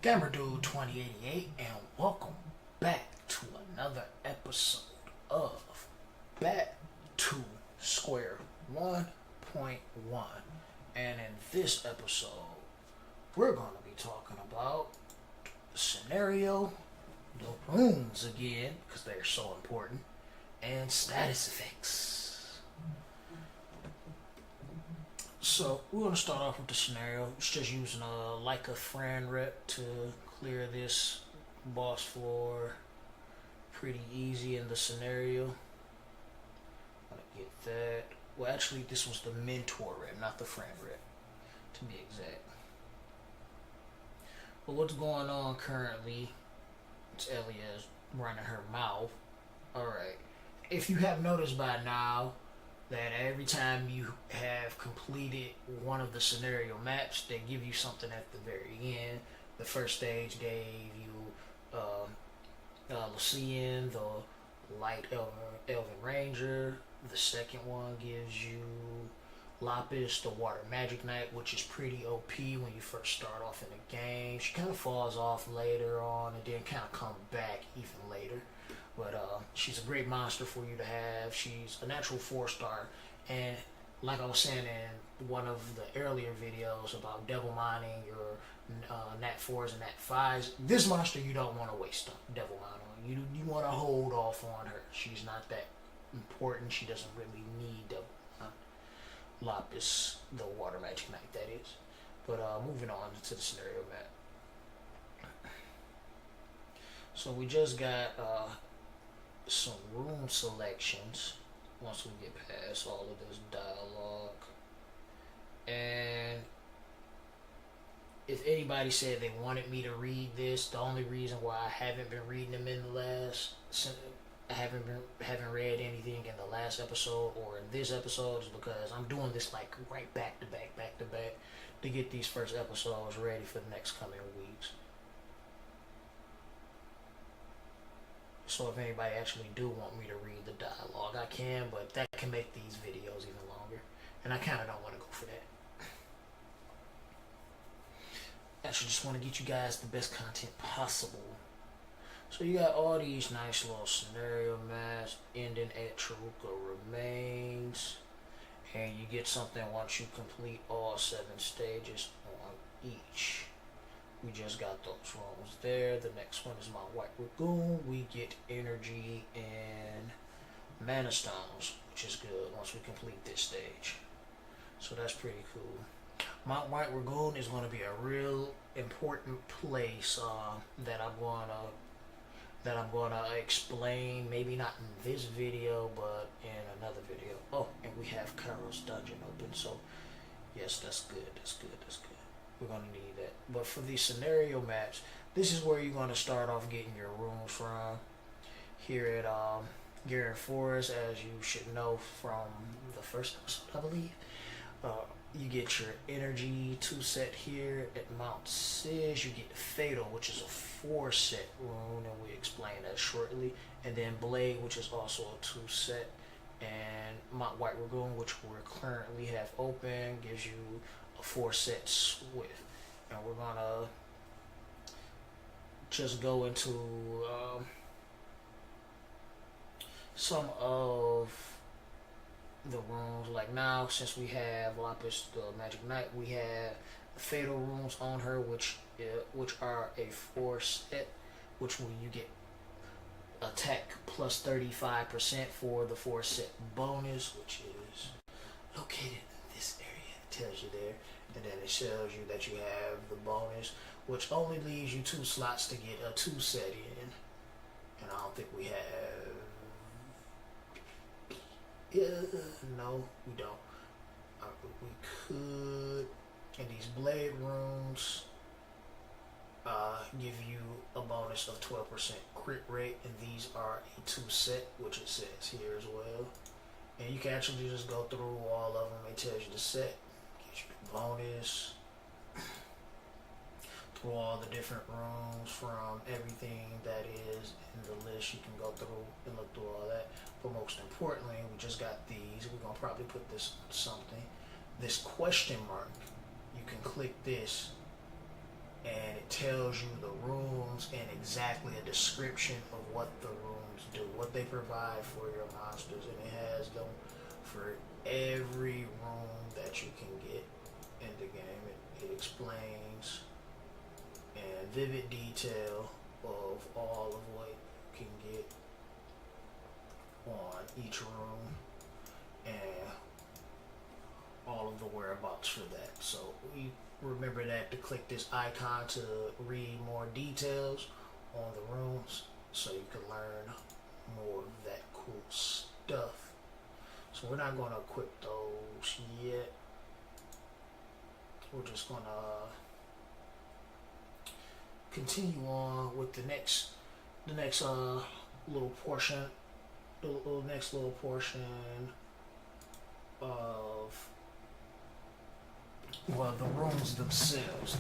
Gamerdude 2088, and welcome back to another episode of Back to Square 1.1. And in this episode, we're going to be talking about the scenario, the rooms again, because they're so important, and status effects. So we're going to start off with the scenario. It's just using a like a friend rep to clear this boss floor pretty easy in the scenario. Gotta get that. Well, actually, this was the mentor rep, not the friend rep, to be exact. But what's going on currently? It's Elias running her mouth. Alright. If you have noticed by now that every time you have completed one of the scenario maps, they give you something at the very end. The first stage gave you Lucian, the Light Elven Ranger. The second one gives you Lapis, the Water Magic Knight, which is pretty OP when you first start off in the game. She kind of falls off later on and then kind of comes back even later. But she's a great monster for you to have. She's a natural 4-star. And like I was saying in one of the earlier videos about devil mining your Nat 4s and Nat 5s, this monster you don't want to waste devil mine on. You want to hold off on her. She's not that important. She doesn't really need devil Lapis, the Water Magic Knight, that is. But moving on to the scenario map. So we just got some room selections once we get past all of this dialogue. And if anybody said they wanted me to read this, the only reason why I haven't been reading them in the last, I haven't read anything in the last episode or in this episode, is because I'm doing this like right back to back to get these first episodes ready for the next coming weeks. So if anybody actually do want me to read the dialogue, I can, but that can make these videos even longer. And I kind of don't want to go for that. I actually just want to get you guys the best content possible. So you got all these nice little scenario maps ending at Chiruka Remains. And you get something once you complete all 7 stages on each. We just got those rooms there. The next one is my White Lagoon. We get energy and mana stones, which is good once we complete this stage. So that's pretty cool. Mount White Lagoon is going to be a real important place that I'm going to explain. Maybe not in this video, but in another video. Oh, and we have Kairos Dungeon open. So yes, that's good. That's good. We're going to need that. But for these scenario maps, this is where you're going to start off getting your rooms from. Here at Garen Forest, as you should know from the first episode, I believe. You get your energy 2 set here at Mount Sis. You get Fatal, which is a 4-set rune, and we explain that shortly. And then Blade, which is also a 2 set. And Mount White Lagoon, which we currently have open, gives you a 4-set Swift. And we're gonna just go into some of the rooms. Like now, since we have Lapis the Magic Knight, we have the Fatal runes on her, which are a 4-set, which when you get attack plus 35% for the 4-set bonus, which is located in this area. It tells you there. And then it shows you that you have the bonus, which only leaves you 2 slots to get a 2 set in. And I don't think we have. No, we don't. We could. And these blade runes give you a bonus of 12% crit rate, and these are a 2 set, which it says here as well. And you can actually just go through all of them. It tells you the set, gives you the bonus, through all the different rooms from everything that is in the list. You can go through and look through all that. But most importantly, we just got these. We're gonna probably put this on something. This question mark, you can click this and it tells you the runes and exactly a description of what the runes do, what they provide for your monsters, and it has them for every rune that you can get in the game. It explains in vivid detail of all of what you can get on each rune and all of the whereabouts for that. So we remember that to click this icon to read more details on the runes so you can learn more of that cool stuff. So we're not going to equip those yet. We're just going to continue on with the next little portion, next little portion of, well, the rooms themselves.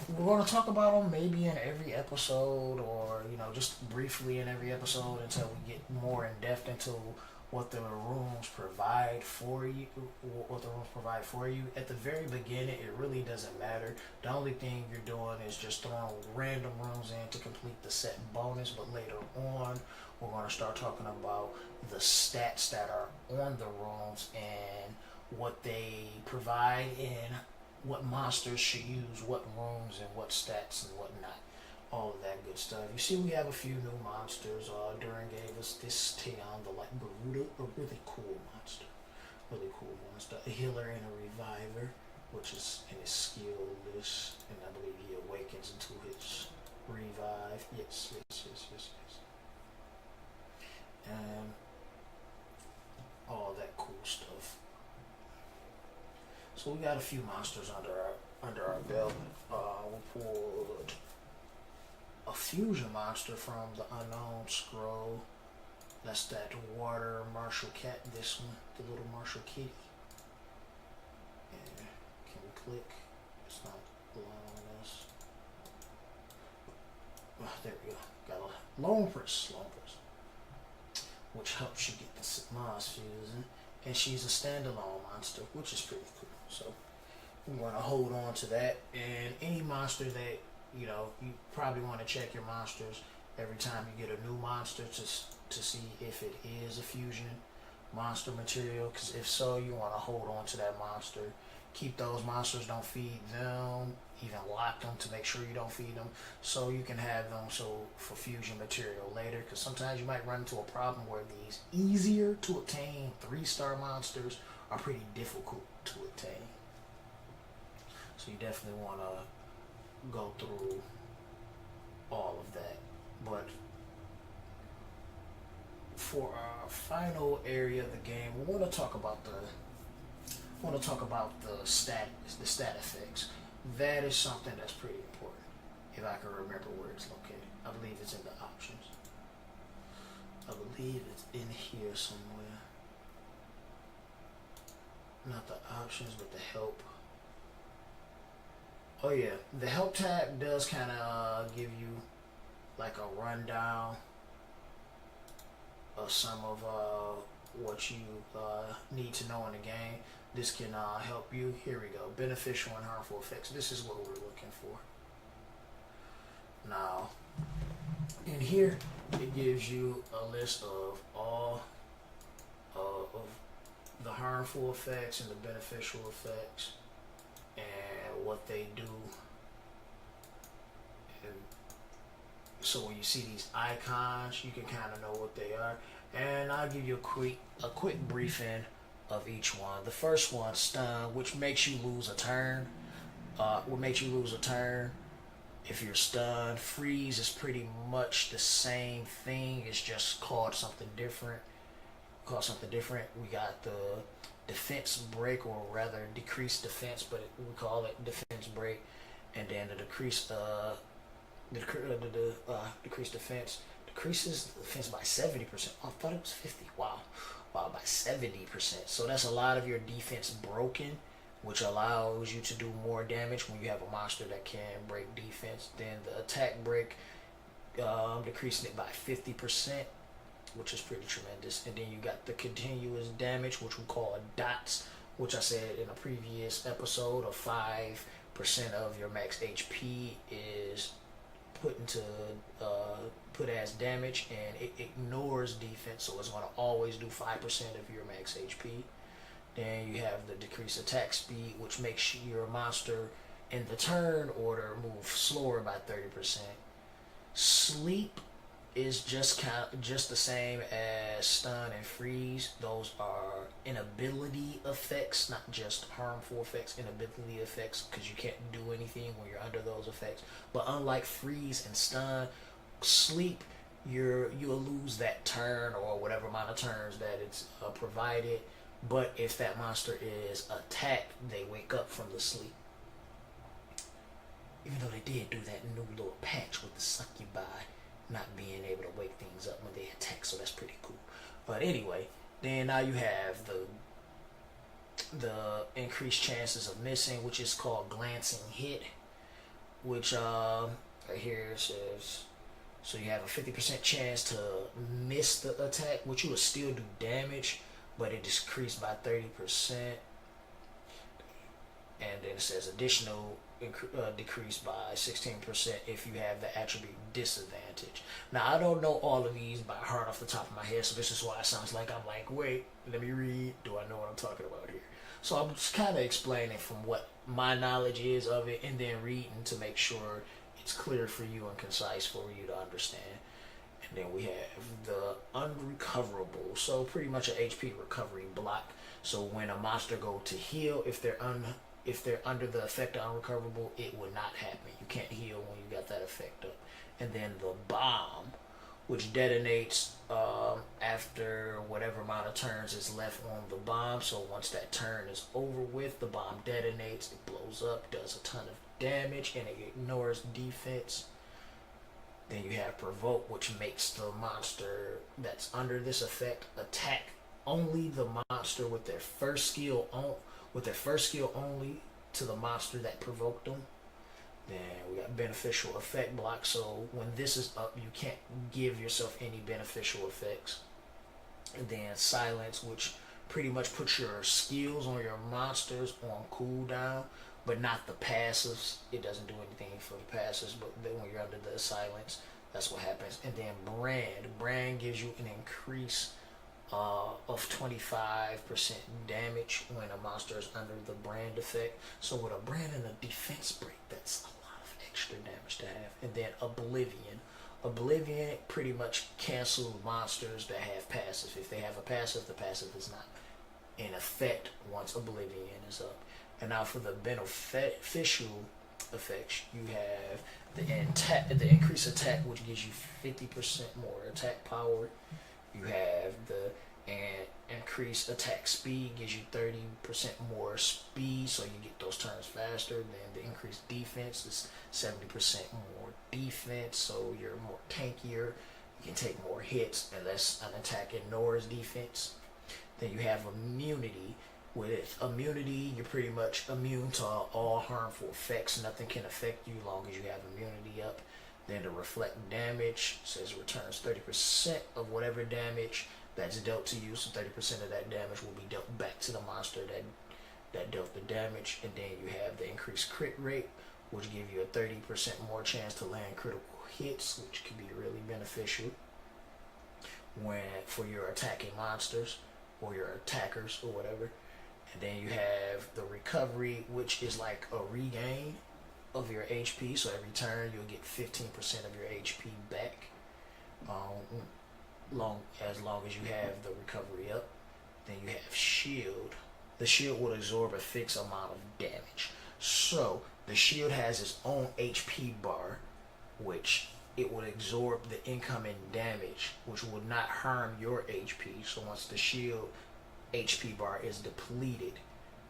We're going to talk about them maybe in every episode, or just briefly in every episode until we get more in depth into what the rooms provide for you. At the very beginning, it really doesn't matter. The only thing you're doing is just throwing random rooms in to complete the set bonus. But later on, we're going to start talking about the stats that are on the rooms and what they provide and what monsters should use what rooms and what stats and whatnot. All of that good stuff. You see, we have a few new monsters. Duran gave us this Teon, the Light Garuda, a really cool monster. A healer and a reviver, which is in his skill list, and I believe he awakens into his revive. Yes. And all that cool stuff. So we got a few monsters under our belt. We pulled a fusion monster from the Unknown Scroll. That's that water martial cat. This one, the little martial kitty. And can we click? It's not allowing us. Oh, there we go. Got a Lone Press, which helps you get the Maz fusion. And she's a standalone monster, which is pretty cool. So we want to hold on to that. And any monster that you probably want to check your monsters every time you get a new monster to see if it is a fusion monster material. Because if so, you want to hold on to that monster. Keep those monsters, don't feed them, even lock them to make sure you don't feed them, so you can have them for fusion material later. Because sometimes you might run into a problem where these easier to obtain 3-star monsters are pretty difficult to obtain. So you definitely want to go through all of that. But for our final area of the game, we want to talk about the stat effects. That is something that's pretty important. If I can remember where it's located, I believe it's in the options. I believe it's in here somewhere. Not the options, but the help. Oh yeah, the help tab does kind of give you like a rundown of some of what you need to know in the game. This can help you. Here we go. Beneficial and harmful effects. This is what we're looking for. Now, in here, it gives you a list of all of the harmful effects and the beneficial effects and what they do. And so when you see these icons, you can kind of know what they are. And I'll give you a quick briefing of each one. The first one, stun, which makes you lose a turn. If you're stunned. Freeze is pretty much the same thing. It's just called something different. We got the defense break, or rather decreased defense, but we call it defense break. And then the decreased defense decreases the defense by 70%. Oh, I thought it was 50. Wow, by 70%. So that's a lot of your defense broken, which allows you to do more damage when you have a monster that can break defense. Then the attack break, decreasing it by 50%, which is pretty tremendous. And then you got the continuous damage, which we call dots, which I said in a previous episode, of 5 percent of your max HP is put as damage, and it ignores defense, so it's going to always do 5% of your max HP. Then you have the decreased attack speed, which makes your monster in the turn order move slower by 30%. Sleep is just the same as stun and freeze. Those are inability effects, not just harmful effects. Inability effects, because you can't do anything when you're under those effects. But unlike freeze and stun, sleep, you'll lose that turn or whatever amount of turns that it's provided. But if that monster is attacked, they wake up from the sleep. Even though they did do that new little patch with the succubi not being able to wake things up when they attack, so that's pretty cool. But anyway, then now you have the increased chances of missing, which is called glancing hit, which right here it says, so you have a 50% chance to miss the attack, which you will still do damage, but it decreased by 30%. And then it says additional decrease by 16% if you have the attribute disadvantage. Now, I don't know all of these by heart off the top of my head, so this is why it sounds like I'm like, wait, let me read. Do I know what I'm talking about here? So I'm just kind of explaining from what my knowledge is of it, and then reading to make sure it's clear for you and concise for you to understand. And then we have the unrecoverable, so pretty much an HP recovery block. So when a monster go to heal, if they're under the effect of unrecoverable, it will not happen. You can't heal when you got that effect up. And then the bomb, which detonates after whatever amount of turns is left on the bomb. So once that turn is over with, the bomb detonates, it blows up, does a ton of damage, and it ignores defense. Then you have provoke, which makes the monster that's under this effect attack only the monster with their first skill only to the monster that provoked them. Then we got beneficial effect block, so when this is up, you can't give yourself any beneficial effects. And then silence, which pretty much puts your skills on your monsters on cooldown, but not the passives. It doesn't do anything for the passives, but then when you're under the silence, that's what happens. And then brand gives you an increase of 25% damage when a monster is under the brand effect. So with a brand and a defense break, that's a lot of extra damage to have. And then Oblivion pretty much cancels monsters that have passive. If they have a passive, the passive is not in effect once Oblivion is up. And now for the beneficial effects, you have the increased attack, which gives you 50% more attack power. You have the increased attack speed, gives you 30% more speed, so you get those turns faster. Then the increased defense is 70% more defense, so you're more tankier. You can take more hits unless an attack ignores defense. Then you have immunity. With immunity, you're pretty much immune to all harmful effects. Nothing can affect you as long as you have immunity up. Then the reflect damage says returns 30% of whatever damage that's dealt to you. So 30% of that damage will be dealt back to the monster that dealt the damage. And then you have the increased crit rate, which give you a 30% more chance to land critical hits, which can be really beneficial for your attacking monsters or your attackers or whatever. And then you have the recovery, which is like a regain of your HP. So every turn you'll get 15% of your HP back, as long as you have the recovery up. Then you have shield. The shield will absorb a fixed amount of damage. So the shield has its own HP bar, which it will absorb the incoming damage, which will not harm your HP. So once the shield HP bar is depleted,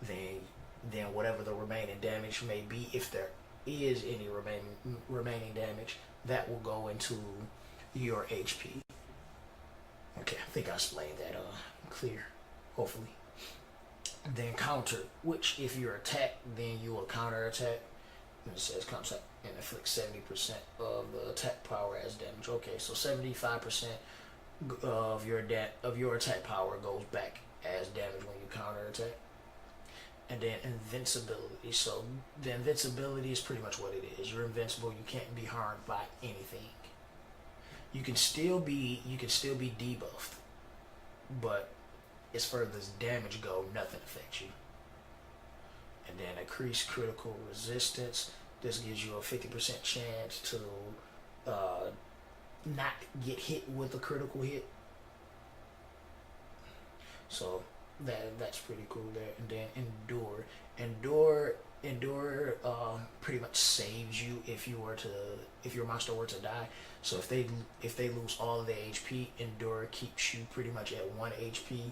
then whatever the remaining damage may be, if there is any remaining damage, that will go into your HP. Okay, I think I explained that clear, hopefully. Then counter, which if you're attacked, then you will counter attack. And it says counter and inflict 70% of the attack power as damage. Okay, so 75% of your attack power goes back as damage when you counter attack. and then invincibility. So the invincibility is pretty much what it is. You're invincible. You can't be harmed by anything. You can still be debuffed, but as far as damage go, nothing affects you. And then increased critical resistance. This gives you a 50% chance to not get hit with a critical hit. So that's pretty cool there. And then endure pretty much saves you if your monster were to die. So if they lose all of their HP, endure keeps you pretty much at 1 HP,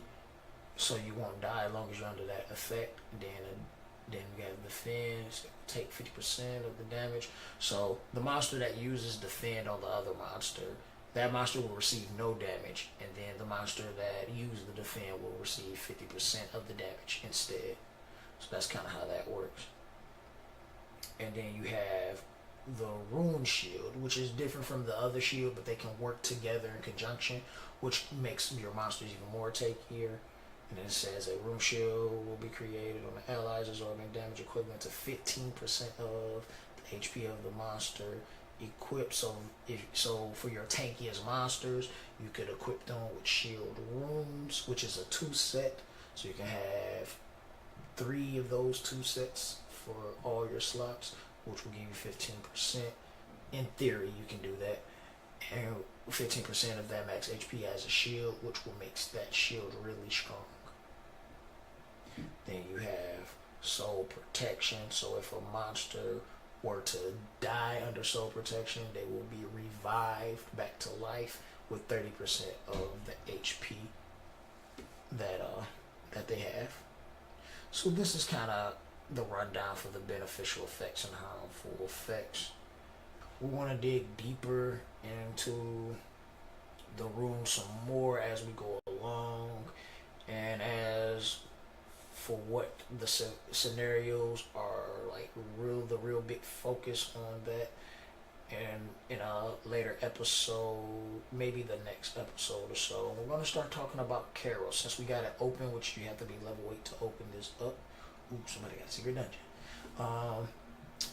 so you won't die as long as you're under that effect. Then you have defend, take 50% of the damage. So the monster that uses defend on the other monster, that monster will receive no damage, and then the monster that uses the defend will receive 50% of the damage instead. So that's kind of how that works. And then you have the rune shield, which is different from the other shield, but they can work together in conjunction, which makes your monsters even more tankier. And then it says a rune shield will be created on the allies, absorbing damage equivalent to 15% of the HP of the monster equipped. So for your tankiest monsters, you could equip them with shield runes, which is a 2 set. So you can have 3 of those 2 sets for all your slots, which will give you 15%. In theory, you can do that. And 15% of that max HP as a shield, which will make that shield really strong. Then you have soul protection. So if a monster were to die under soul protection, they will be revived back to life with 30% of the HP that they have. So this is kind of the rundown for the beneficial effects and harmful effects. We want to dig deeper into the runes some more as we go along, and as for what the scenarios are like, the real big focus on that. And in a later episode, maybe the next episode or so, we're going to start talking about carols. Since we got it open, which you have to be level 8 to open this up. Ooh, somebody got a secret dungeon.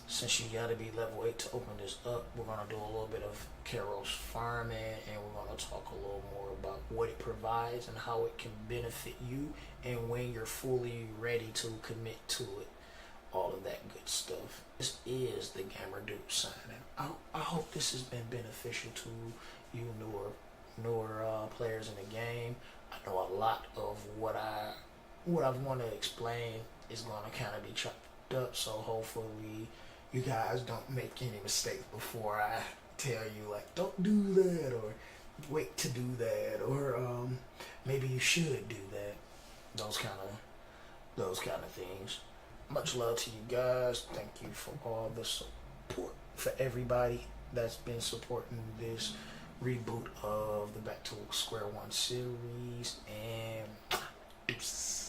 Since you got to be level 8 to open this up, we're going to do a little bit of carols farming, and we're going to talk a little more about what it provides and how it can benefit you, and when you're fully ready to commit to it. All of that good stuff. This is the Gamer Dude signing. I hope this has been beneficial to you newer players in the game. I know a lot of what I want to explain is going to kind of be chopped up, so hopefully you guys don't make any mistakes before I tell you, like, don't do that, or wait to do that, or maybe you should do that. Those kind of things. Much love to you guys. Thank you for all the support, for everybody that's been supporting this reboot of the Back to Square One series. And oops.